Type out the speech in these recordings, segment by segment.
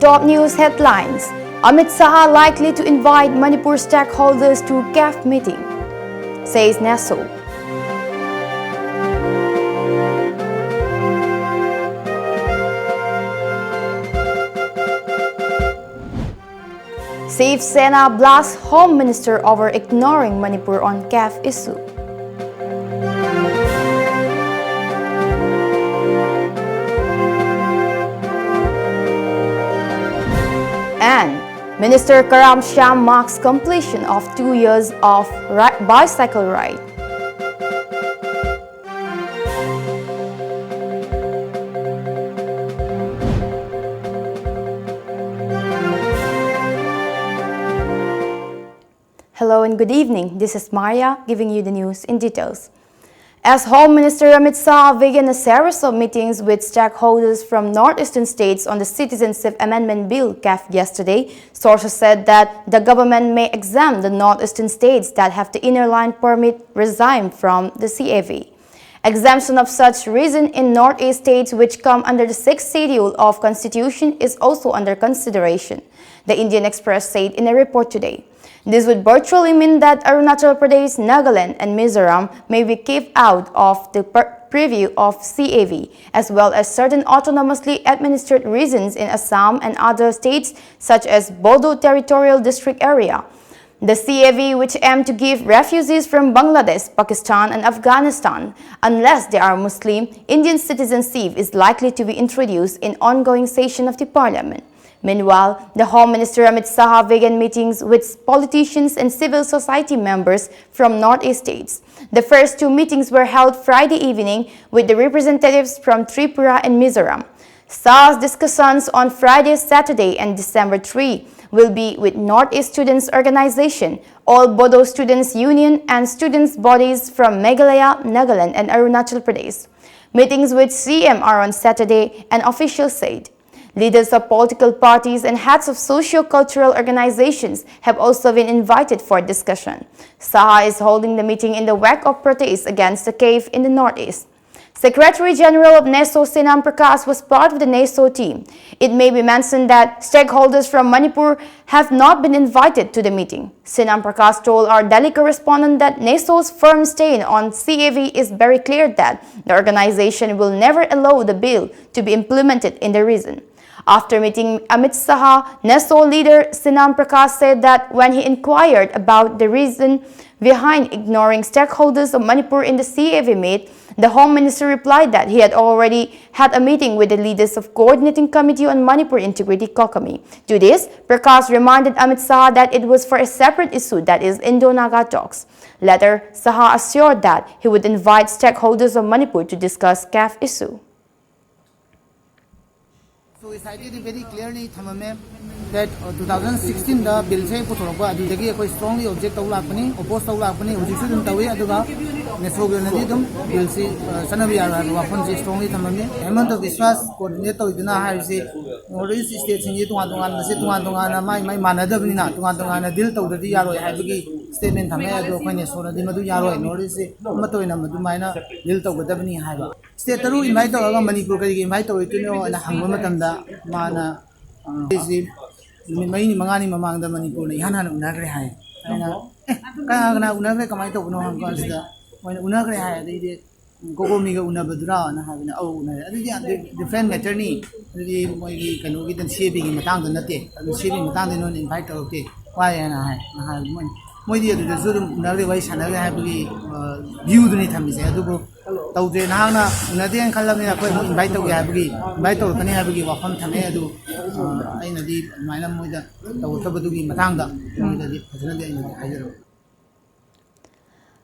top news headlines. Amit Shah likely to invite Manipur stakeholders to CAF meeting, says NESO. Shiv Sena blasts Home Minister over ignoring Manipur on CAF issue. And Minister Karam Shyam marks completion of 2 years of bicycle ride. Hello and good evening. This is Maria giving you the news in details. As Home Minister Amit Shah began a series of meetings with stakeholders from northeastern states on the Citizenship Amendment Bill (CAF) yesterday, sources said that the government may exempt the northeastern states that have the inner line permit regime from the CAV. Exemption of such region in northeast states which come under the 6th schedule of Constitution is also under consideration, the Indian Express said in a report today. This would virtually mean that Arunachal Pradesh, Nagaland and Mizoram may be kept out of the preview of CAV, as well as certain autonomously administered regions in Assam and other states such as Bodo Territorial District Area. The CAV, which aim to give refugees from Bangladesh, Pakistan and Afghanistan, unless they are Muslim, Indian citizenship is likely to be introduced in ongoing session of the parliament. Meanwhile, the Home Minister Amit Shah began meetings with politicians and civil society members from northeast states. The first 2 meetings were held Friday evening with the representatives from Tripura and Mizoram. Shah's discussions on Friday, Saturday and December 3 will be with Northeast Students Organization, All Bodo Students Union and students' bodies from Meghalaya, Nagaland and Arunachal Pradesh. Meetings with CM are on Saturday, an official said. Leaders of political parties and heads of socio-cultural organizations have also been invited for discussion. Shah is holding the meeting in the wake of protests against the CAF in the northeast. Secretary General of NESO Sinam Prakash was part of the NESO team. It may be mentioned that stakeholders from Manipur have not been invited to the meeting. Sinam Prakash told our Delhi correspondent that NESO's firm stand on CAV is very clear that the organization will never allow the bill to be implemented in the region. After meeting Amit Shah, NESO leader Sinam Prakash said that when he inquired about the reason behind ignoring stakeholders of Manipur in the CAV meet, the Home Minister replied that he had already had a meeting with the leaders of Coordinating Committee on Manipur Integrity (COCOMI). To this, Prakash reminded Amit Shah that it was for a separate issue, that is Indo-Naga talks. Later, Shah assured that he would invite stakeholders of Manipur to discuss CAF issue. So it's stated very clearly that 2016 the bill say puthorokwa adudagi ekoi strongly object tawla apani oppose tawla apani hujiksu dum tawi aduga nesogenadi dum bill si sanabi ara wafon si strongly thamame hemant viswas coordinate tawiduna haisi northeast state singi tunga tunga mase tunga tunga mai manadabni na tunga tunga deal tawdadi yaroi haibagi statement thame adu khoine sonadi madu yaroi northeast matoina madu maina deal tawgadabni haiba state taru invite tawaga manipur kari invite tawituno na hangba matamda mana Mani Mangani Mamang the Manipur, Yana Unagre High. Kana Unagre Kamai to no one consider when Unagre High, they did Gogo Miga Unabadra and having the different attorney, the Mogi can get them shaping in the town the Nate, and shaping the town in invite of the why and I have money. Moi dear, the Zudum Nagre and I have to be viewed in it. Tawde nahana nadian khalamina koi invite to gabri invite to kani habgi wafam thame adu aina di maina moida taw tabadugi matangda moida di phajana di aina hajaro.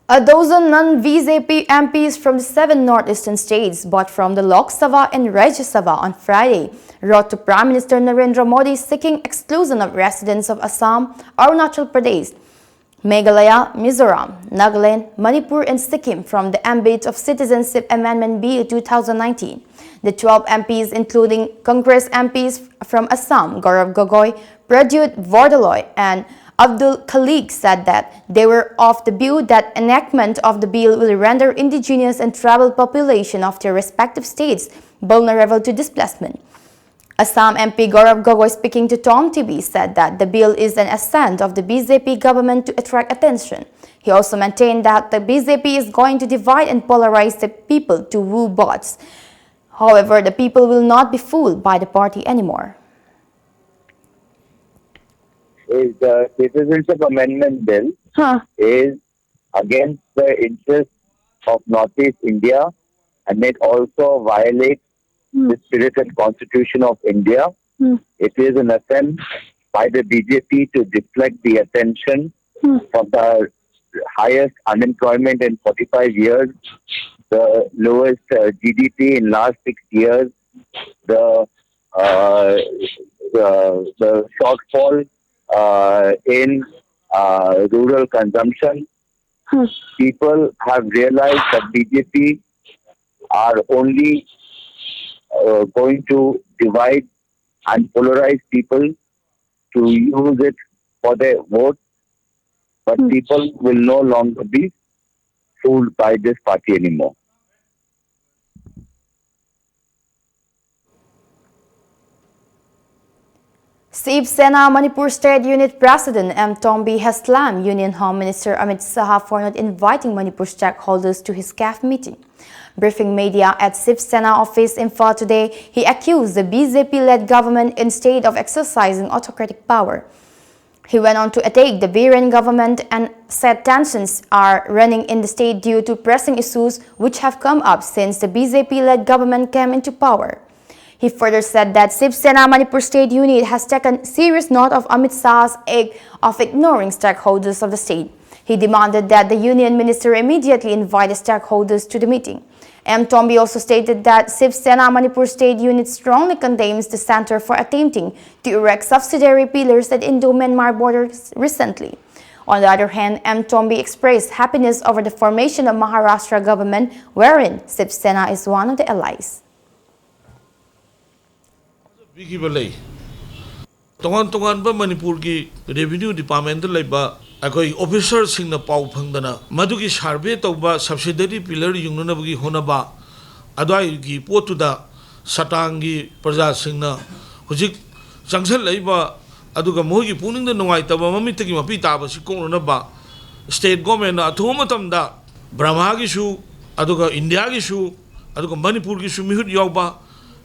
A dozen non-BJP MPs from the 7 northeastern states, but from the Lok Sabha and Rajya Sabha on Friday, wrote to Prime Minister Narendra Modi seeking exclusion of residents of Assam, Arunachal Pradesh, Meghalaya, Mizoram, Nagaland, Manipur and Sikkim from the ambit of Citizenship Amendment Bill 2019. The 12 MPs, including Congress MPs from Assam, Gaurav Gogoi, Pradyut Vordaloy and Abdul Khalik, said that they were of the view that enactment of the bill will render indigenous and tribal population of their respective states vulnerable to displacement. Assam MP Gaurav Gogoi, speaking to TOMTV, said that the bill is an ascent of the BJP government to attract attention. He also maintained that the BJP is going to divide and polarize the people to woo votes. However, the people will not be fooled by the party anymore. Is the Citizenship Amendment Bill is against the interests of Northeast India, and it also violates the spirit and constitution of India. It is an attempt by the BJP to deflect the attention from the highest unemployment in 45 years, the lowest GDP in last 6 years, the shortfall in rural consumption. People have realized that BJP are only going to divide and polarize people to use it for their vote, but people will no longer be fooled by this party anymore. Shiv Sena Manipur State Unit President M. Tombi has slammed Union Home Minister Amit Shah for not inviting Manipur stakeholders to his CAF meeting. Briefing media at Shiv Sena office in Imphal today, he accused the BJP-led government instead of exercising autocratic power. He went on to attack the Biren government and said tensions are running in the state due to pressing issues which have come up since the BJP-led government came into power. He further said that Shiv Sena Manipur State Unit has taken serious note of Amit Shah's act of ignoring stakeholders of the state. He demanded that the union minister immediately invite the stakeholders to the meeting. M. Tombi also stated that Shiv Sena Manipur State Unit strongly condemns the center for attempting to erect subsidiary pillars at Indo-Myanmar borders recently. On the other hand, M. Tombi expressed happiness over the formation of Maharashtra government, wherein Shiv Sena is one of the allies. Tongan Manipur ki Revenue Department laiba akoi officer singna pau phangdana madugi survey tauba subsidiary pillar yungnabagi honaba adwai gi potuda satangi praja singna hujik changsal laiba aduga mogi puningda nungai taba mamitagi mapi taba sikonaba state government athoma tamda Brahma gi su aduga India gi su aduga Manipur gi su mihut yawba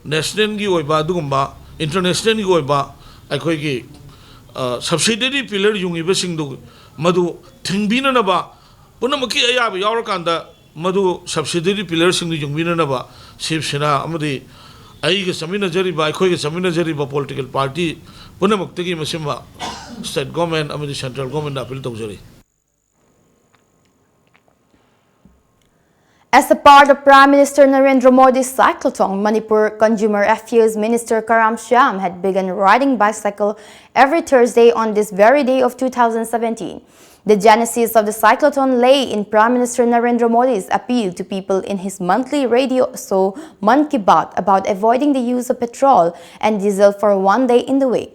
national gi oiba adugumba international gi oiba akoi gi subsidiary pillar yungiba singdu madu thingbina naba punamaki ayaba yawrakanda madu subsidiary pillar singdu yungbina naba Shiv Sena amadi aiga samina jariba akoi ga samina jariba political party punamuktagi masimba state government amadi central government appeal tawjari. As a part of Prime Minister Narendra Modi's cyclotron, Manipur Consumer Affairs Minister Karam Shyam had begun riding bicycle every Thursday on this very day of 2017. The genesis of the cyclotron lay in Prime Minister Narendra Modi's appeal to people in his monthly radio show Man Ki Baat about avoiding the use of petrol and diesel for one day in the week.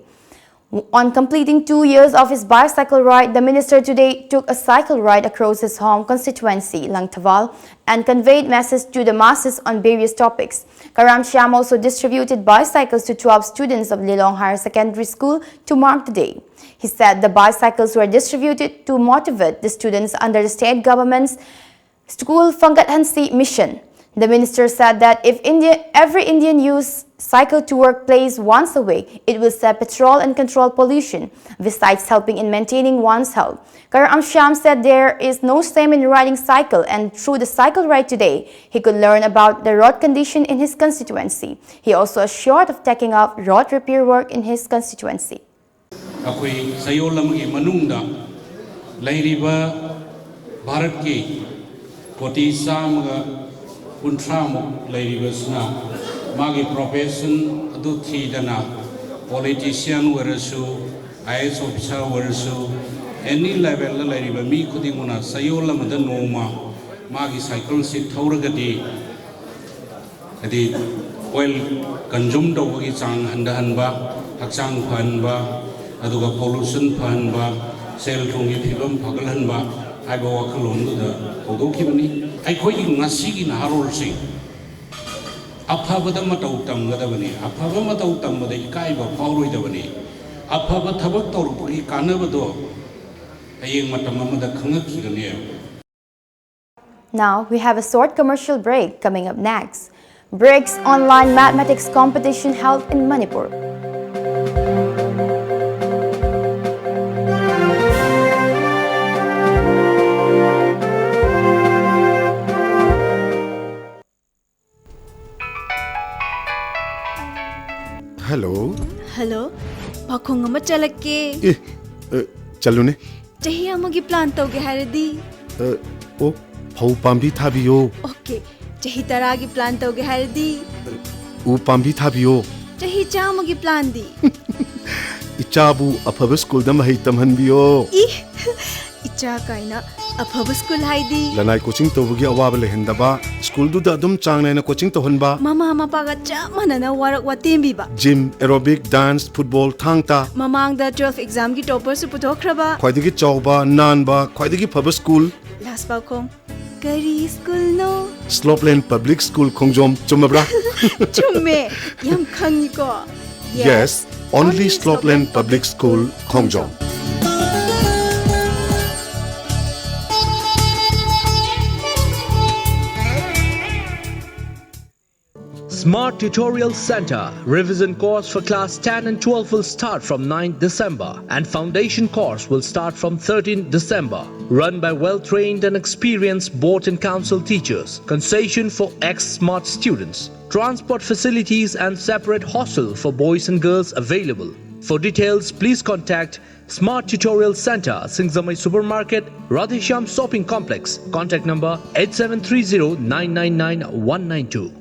On completing 2 years of his bicycle ride, the minister today took a cycle ride across his home constituency, Langtawal, and conveyed messages to the masses on various topics. Karam Shyam also distributed bicycles to 12 students of Lilong Higher Secondary School to mark the day. He said the bicycles were distributed to motivate the students under the state government's School Fangathansi mission. The minister said that if every Indian youth cycle to workplace once a week, it will save petrol and control pollution, besides helping in maintaining one's health. Karam Shyam said there is no shame in riding cycle, and through the cycle ride today, he could learn about the road condition in his constituency. He also assured of taking up road repair work in his constituency. Akoi sayolam ki manungda lairiba Bharat ki koti samga Untramu Lairibasna, Magi profession, Adutidana, politician werasu, IS officer werasu, any level Lairiba, me Kudimuna, Sayola Madanoma, Magi cycle sit Tauragadi, the oil consumed over its and Hanba, Haksang Panba, Aduga pollution Panba, Sel Tungi Pibam Pagalanba. I go alone to the Ogokimani. I call you Nasiki Narol Sing. ꯑꯐꯕꯗ ꯃꯇꯧ ꯇꯝꯒꯗꯕꯅꯤ ꯑꯐꯕ ꯃꯇꯧ ꯇꯝꯕꯗ ꯏꯀꯥꯏꯕ ꯐꯥꯎꯔꯣꯏꯗꯕꯅꯤ ꯑꯐꯕ ꯊꯕꯛ ꯇꯧꯔꯛꯄꯒꯤ ꯀꯥꯟꯅꯕꯗꯣ ꯍꯌꯦꯡ ꯃꯇꯝ ꯑꯃꯗ ꯈꯪꯉꯛꯈꯤꯒꯅꯤ. Now we have a short commercial break. Coming up next, BRICS online mathematics competition held in Manipur. Hello. Hello. Pakhong ama chalake. Chalune. Chahi amagi plan tauge haradi. Oh, phau pambi thabiyo. Okay. Chahi taragi plan tauge haradi. U pambi thabiyo. Chahi chamagi plan di. Ichabu afaba school da mahai tamhanbiyo. Icha kaina afaba school haidi. Lanai coaching tawagi awaba lehendaba. School du da adum changnai na coaching tohanba. Mama paga cha manana warak watembi ba. Gym, aerobic, dance, football, thangta. Mamang da 12 exam ki topper su puthokraba. Khwaidagi chawba, nanba, khwaidagi phaba school. Last pakhong. Kari school no. Slopeland Public School Khongjom chumabra. Chumme. Yam khangi ko. Yes, only Slopeland Public School Khongjom. Smart Tutorial Center. Revision course for class 10 and 12 will start from 9th December and foundation course will start from 13th December. Run by well-trained and experienced board and council teachers. Concession for ex-smart students. Transport facilities and separate hostel for boys and girls available. For details, please contact Smart Tutorial Center, Singzamai Supermarket, Radhesham Shopping Complex. Contact number 8730-999-192.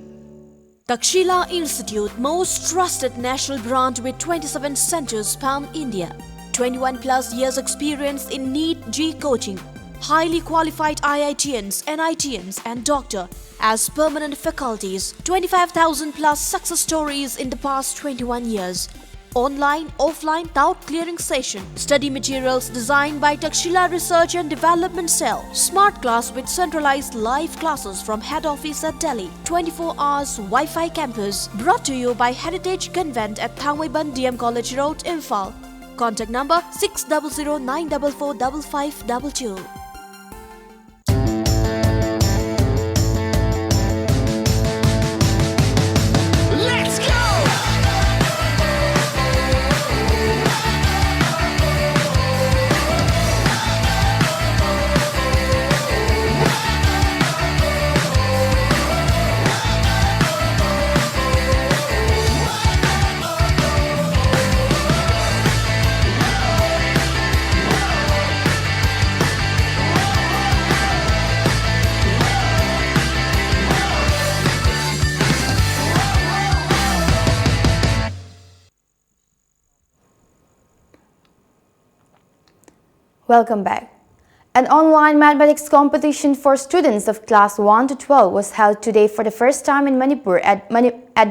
Takshila Institute, most trusted national brand with 27 centers pan India. 21 plus years experience in NEET G coaching. Highly qualified IITians, NITians and doctor as permanent faculties. 25,000 plus success stories in the past 21 years. Online, offline, doubt clearing session. Study materials designed by Takshila Research and Development Cell. Smart class with centralized live classes from head office at Delhi. 24 hours Wi-Fi campus. Brought to you by Heritage Convent at Thangwaiban DM College Road, Imphal. Contact number 6009445522. Welcome back. An online mathematics competition for students of class 1 to 12 was held today for the first time in Manipur at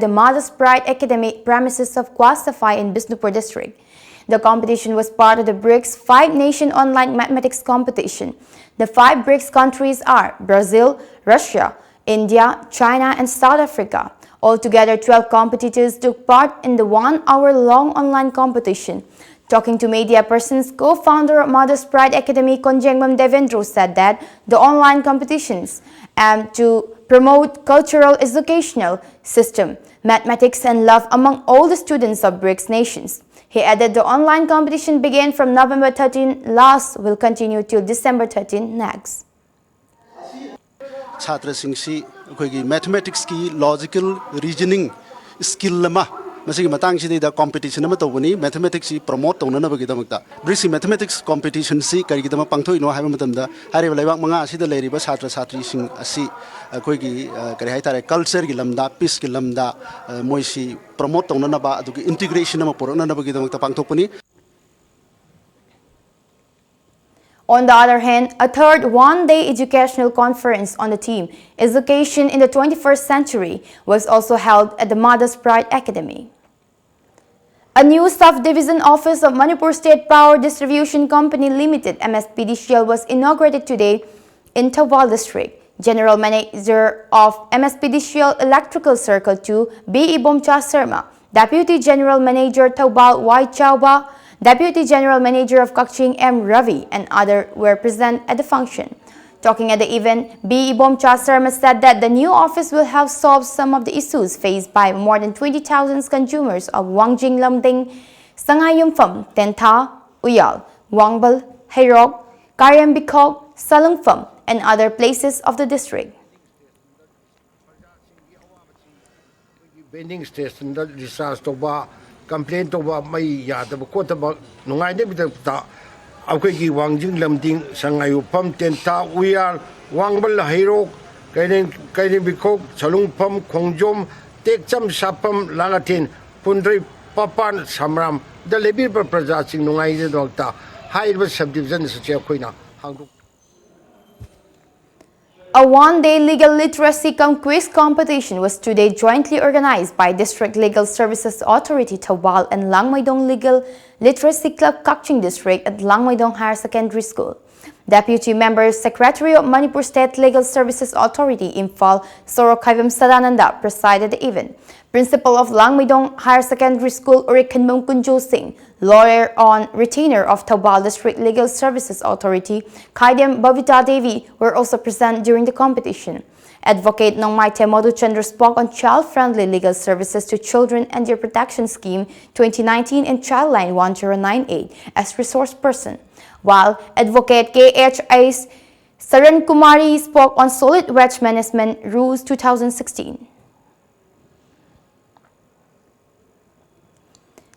the Mother's Pride Academy premises of Kwasafai in Bisnupur district. The competition was part of the BRICS 5-nation online mathematics competition. The 5 BRICS countries are Brazil, Russia, India, China and South Africa. Altogether, 12 competitors took part in the 1-hour-long online competition. Talking to media persons, co-founder of Mother's Pride Academy, Konjengbam Devendra, said that the online competitions aim to promote cultural educational system, mathematics and love among all the students of BRICS nations. He added the online competition began from November 13 last will continue till December 13 next. Chhatra singsi akhoi mathematics ki logical reasoning skill lama masigi matang si da competition ama tawani mathematics si promote tawna na bagi damakta BRICS mathematics competition si kari gidama pangthoi no haiba matamda hariba laibak manga asida leiriba chhatra chhatri sing asi akhoi gi kari haitare culture gi lamda peace gi lamda moi si promote tawna na ba adu integration ama porona na bagi damakta pangthokpani. On the other hand, a third one-day educational conference on the theme Education in the 21st Century was also held at the Mother's Pride Academy. A new sub-division office of Manipur State Power Distribution Company Limited MSPDCL was inaugurated today in Tawal district. General Manager of MSPDCL Electrical Circle 2, B. Ibomcha Serma, Deputy General Manager Taubal Y. Chauba, Deputy General Manager of Kakching M. Ravi, and others were present at the function. Talking at the event, B. Ibomcha Serma said that the new office will help solve some of the issues faced by more than 20,000 consumers of Wangjing Lamding, Sangayumpham, Tentha, Uyal, Wangbal, Hayrok, Karyam Bikog, Salungpham, and other places of the district. Vending station that discharge toba complaint toba mai ya da ko ta nungai ne bita ta akwai ki Wangjing Lamding Sangayumpham Tentha Uyal Wangbal Hayrok Karyam Bikog Salungpham Khongjom Tekcham Sapam Lalatin Pundri Papan Samram the Lebir Praja Sing nungai ne dokta high subdivision such a koina hanguk. A one-day legal literacy quiz competition was today jointly organized by District Legal Services Authority Taubal and Langmaidong Legal Literacy Club Kakching District at Langmaidong Higher Secondary School. Deputy Member Secretary of Manipur State Legal Services Authority Imphal Sorokhaivim Sadananda presided the event. Principal of Langmaidong Higher Secondary School Urikanmum Kunjo Singh, lawyer on retainer of Taubal District Legal Services Authority Khaidem Bhavita Devi were also present during the competition. Advocate Nongmaite Madhuchandra spoke on child-friendly legal services to children and their protection scheme 2019 and Childline 1098 as resource person, while Advocate KHA Saran Kumari spoke on solid waste management rules 2016.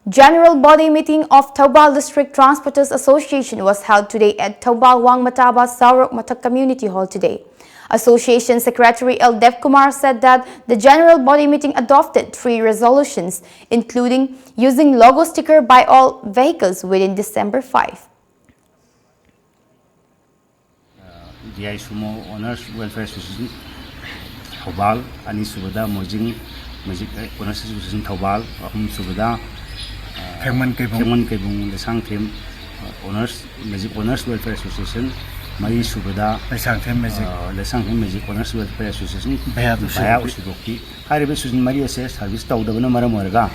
General Body Meeting of Taubal District Transporters Association was held today at Taubal Wangmataba Saurok Matak Community Hall today. Association Secretary L. Dev Kumar said that the General Body Meeting adopted 3 resolutions, including using logo sticker by all vehicles within December 5. DI Sumo Honors Welfare Association Taubal, Ani Subada Mojing Magic Honors Association Taubal, Ahum Subada Keman Kebung, the Sangtim Honors Magic Honors Welfare Association, Mari Subada, the Sangtim Magic Honors Welfare Association, Baya Usidoki, Haribus Maria says, Service Taudavana Maramorga,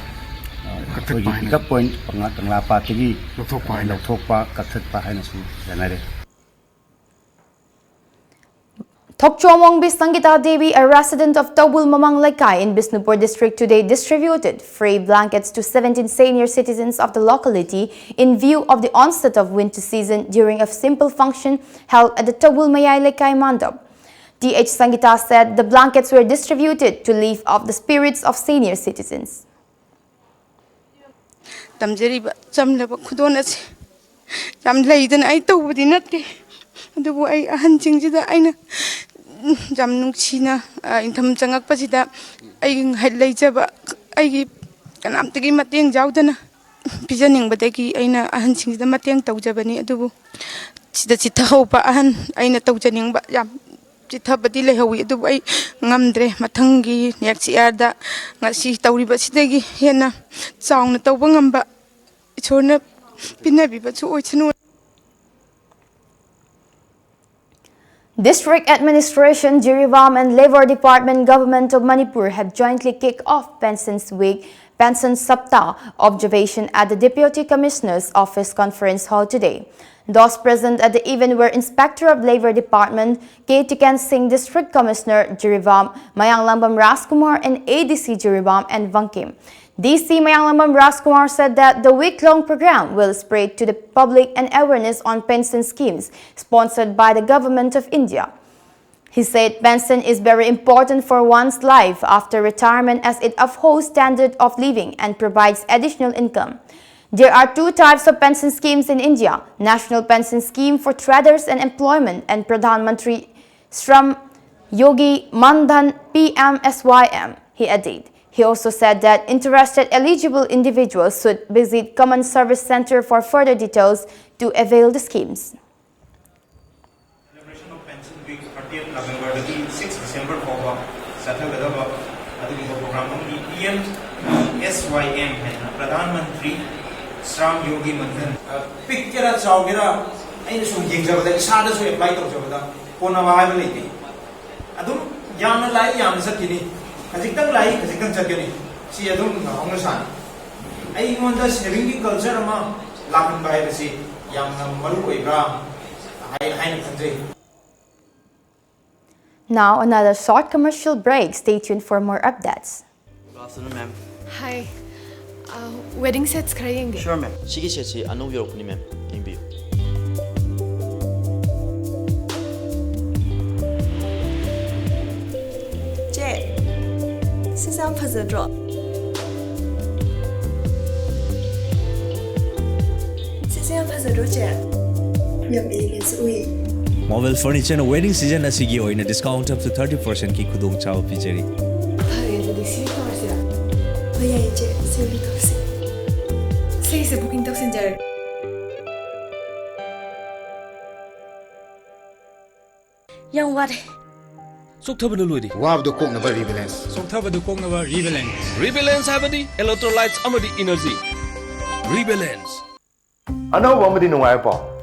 pick up point, Pangatanga Patigi, Lotopa, Katat Pahanasu, Zanare. Tokchomong Bisangita Devi, a resident of Tobul Mamang Laikai in Bisnupur district today distributed free blankets to 17 senior citizens of the locality in view of the onset of winter season during a simple function held at the Tobul Mayai Laikai Mandap. DH Sangita said the blankets were distributed to lift up the spirits of senior citizens. Jam Nuxina in Tamjangak Pasida, I had later, I can am taking Matang Jaudana, Pigeoning Bateki, Aina, Ahansing the Matang Taujabani, Adubu. The Chitahopa, Aina Taujaning, but Jam Chitabadile, how we do I Ngamdre, Matangi, Yaxiada, Nasi Tauri Basitegi, Hena, Sound Tawangamba, it's on a Pinabi, but so it's no. District Administration, Jirivam and Labour Department Government of Manipur have jointly kicked off Pensions Week, Pension Saptah observation at the Deputy Commissioner's Office Conference Hall today. Those present at the event were Inspector of Labour Department, K. Tikan Singh, District Commissioner, Jirivam, Mayanglambam Raskumar, and ADC Jirivam and Vankim. DC Mayanglambam Raskumar said that the week-long program will spread to the public an awareness on pension schemes sponsored by the Government of India. He said pension is very important for one's life after retirement as it upholds standard of living and provides additional income. There are 2 types of pension schemes in India: National Pension Scheme for Traders and Employment and Pradhan Mantri Shram Yogi Mandhan PMSYM, he added. He also said that interested eligible individuals should visit Common Service Center for further details to avail the schemes. Celebration of Pension Week 30th November to 6 December for Saturday program PMSYM Pradhan Mantri Shram Yogi Mandhan Picture Chowgira I sum jingja bada isada su apply to jabada kona wa hai lete yamna lai yamna sakini khajikang lai khajikang sakini si adum ngong san ai ngonda saving ki culture ama lakan bai si yamna maru oibra hai khanjai. Now another short commercial break. Stay tuned for more updates. Good afternoon, ma'am. Hi. Wedding sets khara yenge. Sure, ma'am. Sigi set si NOV yorokuni, ma'am. Yengbiyu. Che, sisa am fazadro. Sisa am fazadro che. Yam elegance ui. Mobile furniture na wedding season asigi oina discount up to 30% ki khudong chaw pijari. Hai adu si torsia. Oya che, sili torsi. Sei se booking tak senjar. Yang ware. Soktabadu lodi. Wabdu koknaba rebalance. Soktabadu koknaba rebalance. Rebalance habadi electrolytes amadi energy. Rebalance. Another one with the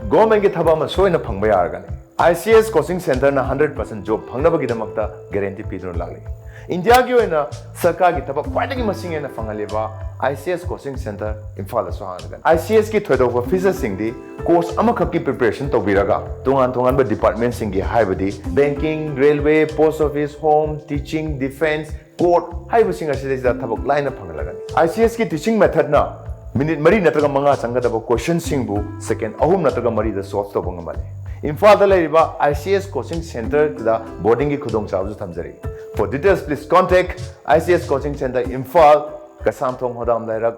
government get Habama so in a Pangbayargan. ICS coaching center na 100% job Pangabagidamata guarantee Pedro Lali. India Gioina Saka Gitaba quite a machine and a Fangaleva ICS coaching center in Falasohan. ICS ki thread over physics singdi course amakaki preparation to Viraga, Tungan department singi hybrid, banking, railway, post office, home, teaching, defense, court, hybrid singer cities that have a line of Pangalagan. ICS ki teaching method na minute Mari Nataga Manga Sangada question singbu, second Ahum Nataga Mari the source of Bangamali. In Father Lariba ICS coaching center to the boarding Kudong Chavu Tamzari. For details, please contact ICS Coaching Center Imphal, Kasamthong Hodam Lairak.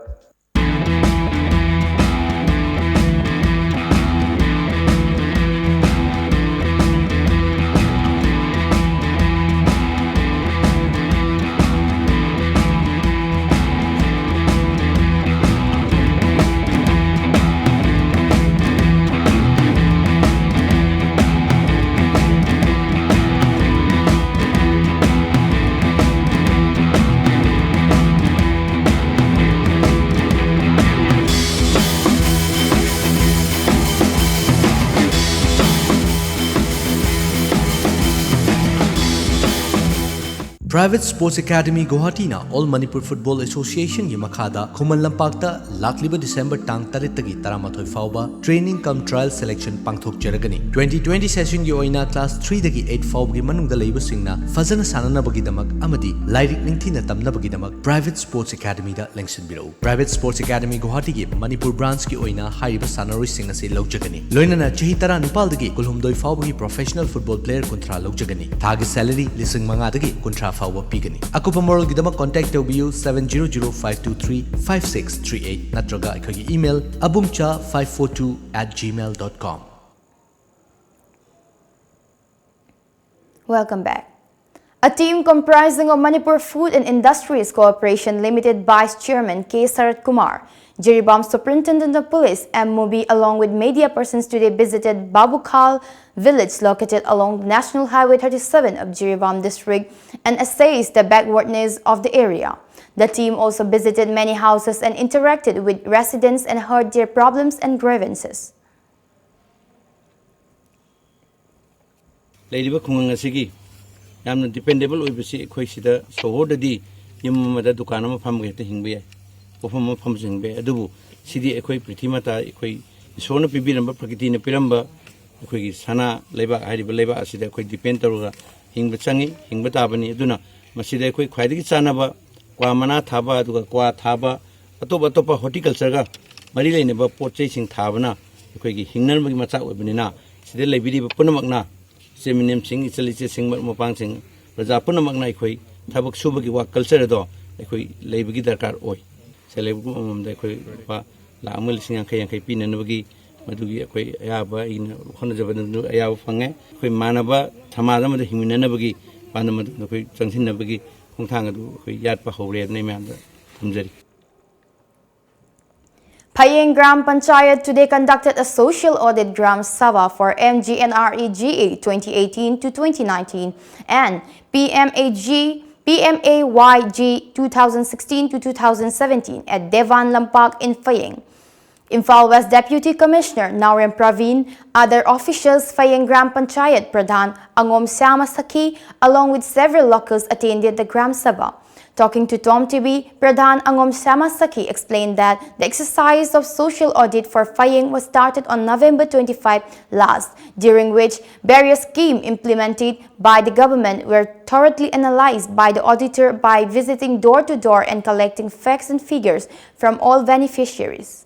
Private Sports Academy Guwahati na All Manipur Football Association gi makhada Khuman Lampakta lakliba December tang 8 tagi 13 fauba training cum trial selection pangthok jaragani 2020 session gi oina class 3 dagi 8 fauba gi manungda leiba singna fazana sanana bagi damak amadi lairik ningthina tamna bagi damak Private Sports Academy da lengsin birau Private Sports Academy Guwahati gi Manipur branch gi oina hariba sanaroi singna se logjagani loinana chahi tara nupal dagi kulhumdoi fauba gi professional football player kontra logjagani thagi salary lising manga dagi kontra fauba pigani akupa moral gidama contact tobiu 7005235638 natraga ikagi email abumcha542@gmail.com. Welcome back. A team comprising of Manipur Food and Industries Cooperation Limited Vice Chairman K. Sarat Kumar, Jiribam Superintendent of Police M. Mubi along with media persons today visited Babukal village located along National Highway 37 of Jiribam district and assessed the backwardness of the area. The team also visited many houses and interacted with residents and heard their problems and grievances. Lady Bakunga Sigi, I'm dependable with the Quisida, so what the Yamada Dukanama family to Hingbe, Pofama Pumpsing Bay, Adubu, City Equi Pritimata, Equi, Sona Pibiramba, Pakitina Piramba, Equi Sana, Leba, Hadiba Leba, Asida, Equi Dependora, Hingbatsangi, Hingbatabani, Duna, Masida Equi Quadi Sanaba, Quamana Taba, Qua Taba, Atoba Topa Horticulture, Marilla never port chasing Tabana, Equi Hingan Mata Webinina, Sida Lebidi Punamagna. Seminim sing Italy sing Mopang sing, Razapuna Magna Koi, Tabak Subaki wa culture do, Ekoi Labigi Dakar Oi. Celebum de Koi Lamil sing and Kapin and Nugi, Madugi Koi Ayaba in Honda Ayav Fange, Koi Manaba, Tamadam the Himinabagi, Panama Transinabagi, Hongtanga, Yatpa Hore, name and Umzeri. Payeng Gram Panchayat today conducted a social audit Gram Sabha for MGNREGA 2018 to 2019 and PMAYG 2016 to 2017 at Devan Lampak in Payeng. Imphal West Deputy Commissioner Naurem Praveen, other officials Phayeng Gram Panchayat Pradhan Angom Syama Sakhi, along with several locals attended the Gram Sabha. Talking to TOMTV, Pradhan Angom Syama Sakhi explained that the exercise of social audit for Phayeng was started on November 25 last, during which various schemes implemented by the government were thoroughly analyzed by the auditor by visiting door to door and collecting facts and figures from all beneficiaries.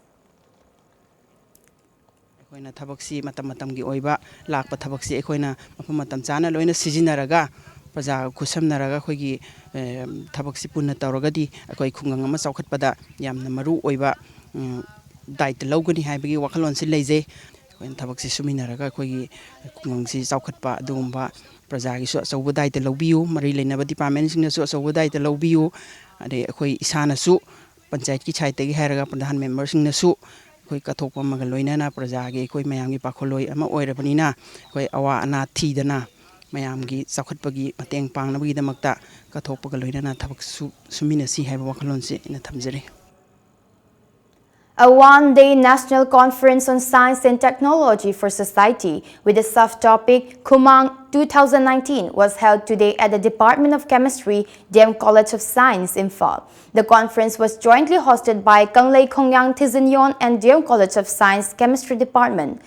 ꯑꯩꯈꯣꯏꯅ ꯊꯕꯛꯁꯤ ꯃꯇꯝꯒꯤ ꯑꯣꯏꯕ ꯂꯥꯛꯄ ꯊꯕꯛꯁꯤ ꯑꯩꯈꯣꯏꯅ ꯃꯇꯝ ꯆꯥꯅ ꯂꯣꯏꯅ ꯁꯤꯖꯤꯟꯅꯔꯒ ꯄ꯭ꯔꯖꯥꯒ ꯈꯨꯠꯁꯝꯅꯔꯒ ꯑꯩꯈꯣꯏꯒꯤ ꯊꯕꯛꯁꯤ ꯄꯨꯟꯅ ꯇꯧꯔꯒꯗꯤ ꯑꯩꯈꯣꯏ ꯈꯨꯡꯒꯪ ꯑꯃ ꯆꯥꯎꯈꯠꯄꯗ ꯌꯥꯝꯅ ꯃꯔꯨ ꯑꯣꯏꯕ ꯗꯥꯏꯇ ꯂꯧꯒꯅꯤ ꯍꯥꯏꯕꯒꯤ ꯋꯥꯈꯜꯂꯣꯟꯁꯤ ꯂꯩꯖꯩ ꯑꯩꯈꯣꯏꯅ ꯊꯕꯛꯁꯤ ꯁꯨꯃꯤꯟꯅꯔꯒ ꯑꯩꯈꯣꯏꯒꯤ ꯈꯨꯡꯒꯪꯁꯤ ꯆꯥꯎꯈꯠꯄ ꯑꯗꯨꯒꯨꯝꯕ ꯄ꯭ꯔꯖꯥꯒꯤꯁꯨ ꯑꯆꯧꯕ ꯗꯥꯏꯇ ꯂꯧꯕꯤꯌꯨ ꯃꯔꯤ ꯂꯩꯅꯕ ꯗꯤꯄꯥꯔꯠꯃꯦꯟꯠꯁꯤꯡꯅꯁꯨ ꯑꯆꯧꯕ ꯗꯥꯏꯇ ꯂꯧꯕꯤꯌꯨ ꯑꯗꯩ ꯑꯩꯈꯣꯏ ꯏꯁꯥꯅꯁꯨ ꯄꯟꯆꯥꯌꯠꯀꯤ ꯁꯥꯏꯠꯇꯒꯤ ꯍꯥꯏꯔꯒ ꯄ꯭ꯔꯙꯥꯟ ꯃꯦꯝꯕꯔꯁꯤꯡꯅꯁꯨ ꯑꯩꯈꯣꯏ ꯀꯠꯊꯣꯛꯄ ꯑꯃꯒ ꯂꯣꯏꯅꯅ ꯄ꯭ꯔꯖꯥꯒꯤ ꯑꯩꯈꯣꯏ ꯃꯌꯥꯝꯒꯤ ꯄꯥꯈꯣꯜꯂꯣꯏ ꯑꯃ ꯑꯣꯏꯔꯕꯅꯤꯅ ꯑꯩꯈꯣই ꯑꯋꯥ ꯑꯅꯥ ꯊꯤꯗꯅ ꯃꯌꯥꯝꯒꯤ ꯆꯥꯎꯈꯠꯄꯒꯤ ꯃꯇꯦꯡ ꯄꯥꯡꯅꯕꯒꯤꯗꯃꯛꯇ ꯀꯠꯊꯣꯛꯄꯒ ꯂꯣꯏꯅꯅ ꯊꯕꯛ ꯁꯨꯃꯤꯟꯅꯁꯤ ꯍꯥꯏꯕ ꯋꯥꯈꯜꯂꯣꯟꯁꯤ ꯑꯩꯅ ꯊꯝꯖꯔꯤ. A one-day national conference on science and technology for society with the subtopic Kumang 2019 was held today at the Department of Chemistry, DM College of Science, Imphal. The conference was jointly hosted by Kanglei Khongyang Tizinyon and DM College of Science Chemistry Department.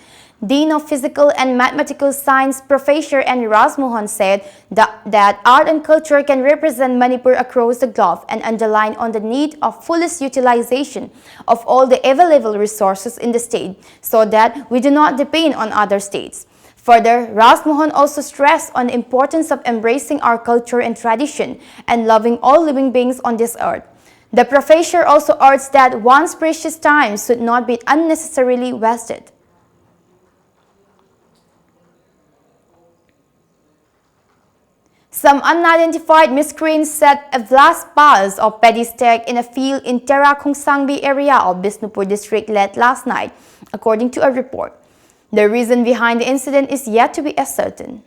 Dean of Physical and Mathematical Science, Professor N. Rasmohan said that art and culture can represent Manipur across the globe and underline on the need of fullest utilization of all the available resources in the state so that we do not depend on other states. Further, Rasmohan also stressed on the importance of embracing our culture and tradition and loving all living beings on this earth. The professor also urged that one's precious time should not be unnecessarily wasted. Some unidentified miscreants set a blast pulse of paddy stack in a field in Tera Khongsangbi area of Bisnupur district late last night, according to a report. The reason behind the incident is yet to be ascertained.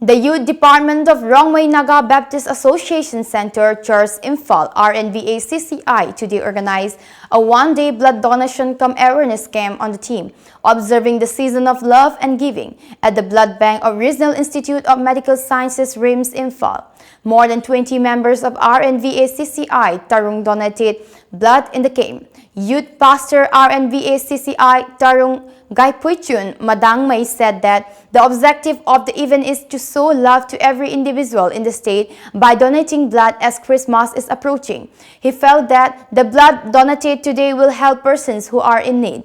The Youth Department of Rongmei Naga Baptist Association Center, Church Imphal, RNVA CCI, today organized a one-day blood donation cum awareness camp on the theme, observing the season of love and giving, at the blood bank of Regional Institute of Medical Sciences, RIMS, Imphal. More than 20 members of RNVA CCI Tarung donated blood in the camp. Youth Pastor RNVA CCI Tarung Gaipuichun Madang May said that the objective of the event is to show love to every individual in the state by donating blood as Christmas is approaching. He felt that the blood donated today will help persons who are in need.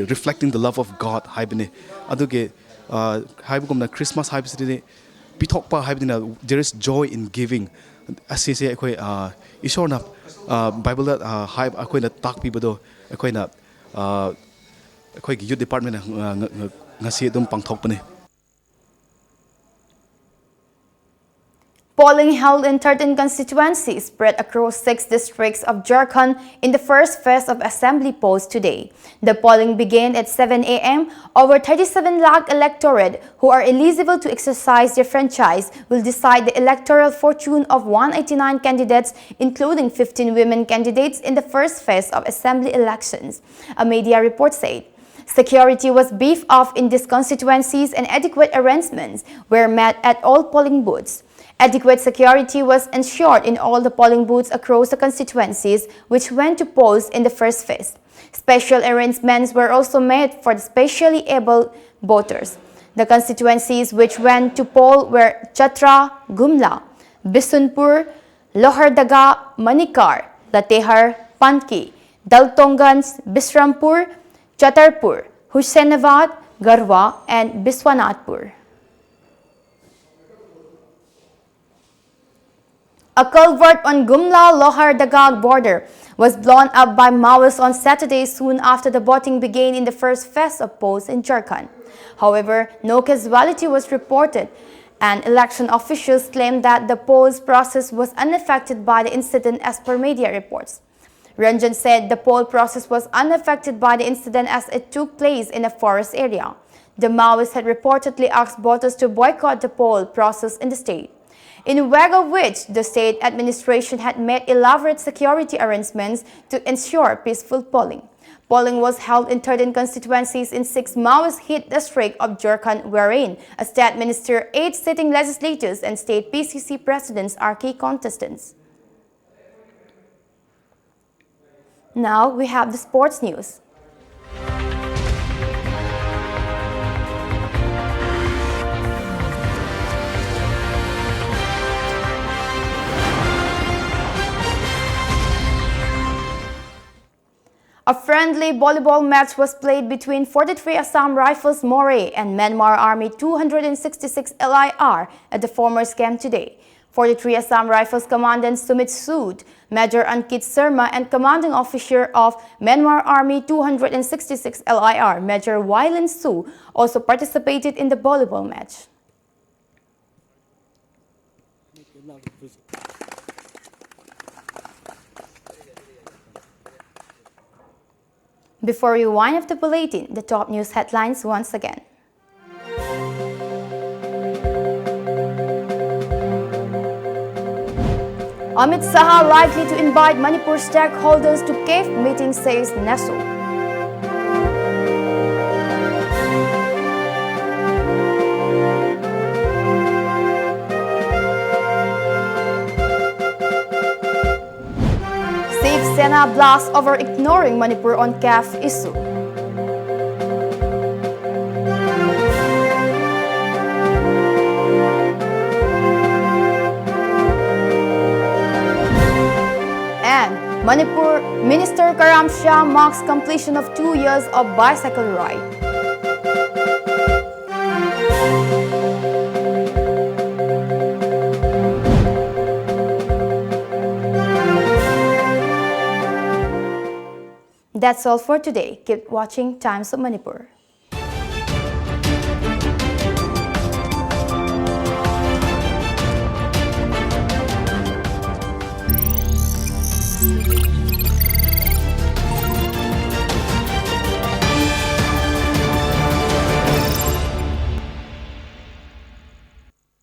Reflecting the love of God haibne aduge haibugumna Christmas haibsidi pitokpa haibdina there is joy in giving asise ekoi isorna Bible that haib akoina takpi bado akoina ekoi youth department ngasi dum pangthokpane. Polling held in 13 constituencies spread across 6 districts of Jharkhand in the first phase of assembly polls today. The polling began at 7 a.m. Over 37 lakh electorate who are eligible to exercise their franchise will decide the electoral fortune of 189 candidates, including 15 women candidates in the first phase of assembly elections, a media report said. Security was beefed up in these constituencies and adequate arrangements were met at all polling booths. Adequate security was ensured in all the polling booths across the constituencies which went to polls in the first phase. Special arrangements were also made for the specially able voters. The constituencies which went to poll were Chatra, Gumla, Bisunpur, Lohardaga, Manikar, Latehar, Panki, Daltongans, Bisrampur, Chatarpur, Hussainabad, Garhwa, and Biswanathpur. A culvert on Gumla-Lohardaga border was blown up by Maoists on Saturday soon after the voting began in the first phase of polls in Jharkhand. However, no casualty was reported, and election officials claimed that the polls process was unaffected by the incident as per media reports. Ranjan said the poll process was unaffected by the incident as it took place in a forest area. The Maoists had reportedly asked voters to boycott the poll process in the state, in wake of which the state administration had made elaborate security arrangements to ensure peaceful polling. Polling was held in 13 constituencies in 6 Maoist-hit districts of Jharkhand, wherein a state minister, 8 sitting legislators, and state PCC presidents are key contestants. Now we have the sports news. A friendly volleyball match was played between 43 Assam Rifles Moray and Myanmar Army 266 LIR at the former's camp today. 43 Assam Rifles Commandant Sumit Sood, Major Ankit Sharma, and Commanding Officer of Myanmar Army 266 LIR, Major Wailan Su, also participated in the volleyball match. Before we wind up the bulletin, the top news headlines once again. Amit Shah likely to invite Manipur stakeholders to cave meeting, says NESO. Shiv Sena blasts over ignoring Manipur on CAF issue. And Manipur Minister Karam Shah marks completion of 2 years of bicycle ride. That's all for today. Keep watching Times of Manipur.